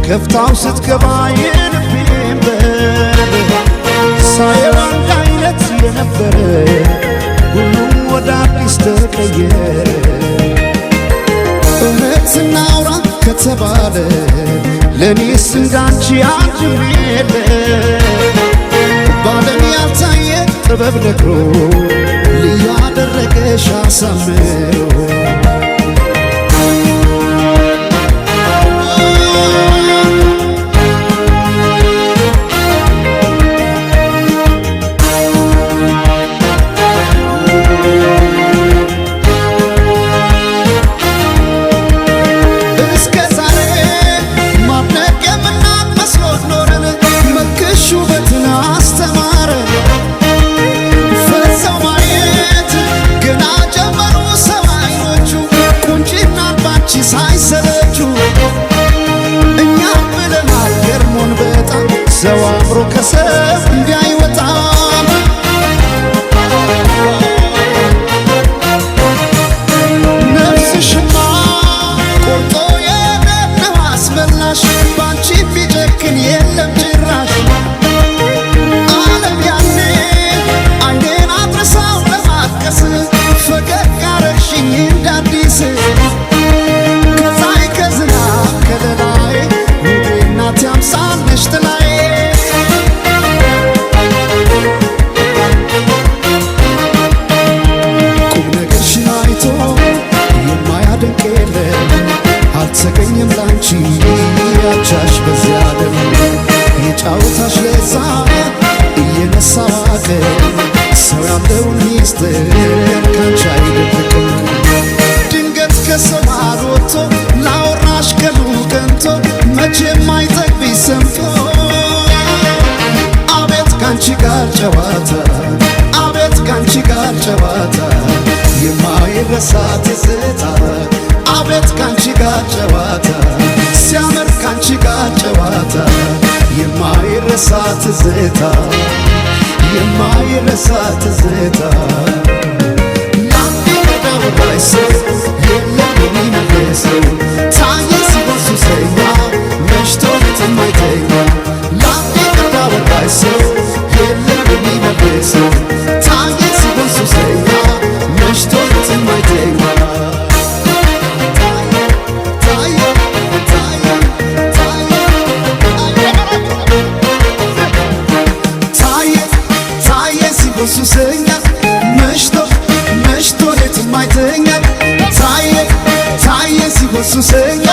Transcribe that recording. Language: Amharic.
ከፍታው ስትገባ የልቤን በር ሳየው አንድ አይነት የነበረ ሁሉም ወደ አዲስ ተቀየረ። እውነት እናውራ ከተባለ ለኔስ እንዳንቺ አንድም የለ ባለም ያልታየ ጥበብ ነግሮ ልዩ አደረገሽ አሳምሮ ሰው አምሮ ከሰብ እንዳይወጣ ነፍስሽማ ቆርጦ የነነው አስመላሽ ባንቺ ቢጨክን የለም ጭራሽ ዓለም ያኔ አይኔን አትረሳው ለማቀስ ፈገግ አረግሽኝ እንዳዲስ ከፀሐይ ከዝናብ ከለላይ ውቤ እናቴ አምሳል ነሽ ጥላዬ አልተገኘም ላንቺ ያቻሽ በዚያ ዓለም የጫወታሽ ለዛ እየነሳ ዋቀር ሰው ያለውን ሚስጥር ካንቺ አይደብቅም። ድንገት ከሰው መሃል ወጥቶ ላወራሽ ቀኑ ቀንቶ መቼም አይጠግብሽ ሰምቶ አቤት ካንቺ ጋር ጨዋታ አቤት ካንቺ ጋር ጨዋታ የማይረሳ ትዝታ አቤት ካንቺ ጋር ጨዋታ ሲያምር ካንቺ ጋር ጨዋታ የማይረሳ ትዝታ የማይረሳ ትዝታ ላንዴ ወዳወራሽ ሰው የለም የሚመልሰው ታየ ሲሆን ሱሰኛ መሽቶ የማይተኛ ላንዴ ወዳወራሽ ሰው የለም የሚመልሰው ታየ ሲሆን ሱሰኛ መሽቶ የማይተኛ ሱሰኛ መሽቶ መሽቶ ሌት የማይተኛ ታየ ታየ ሲሆን ሱሰኛ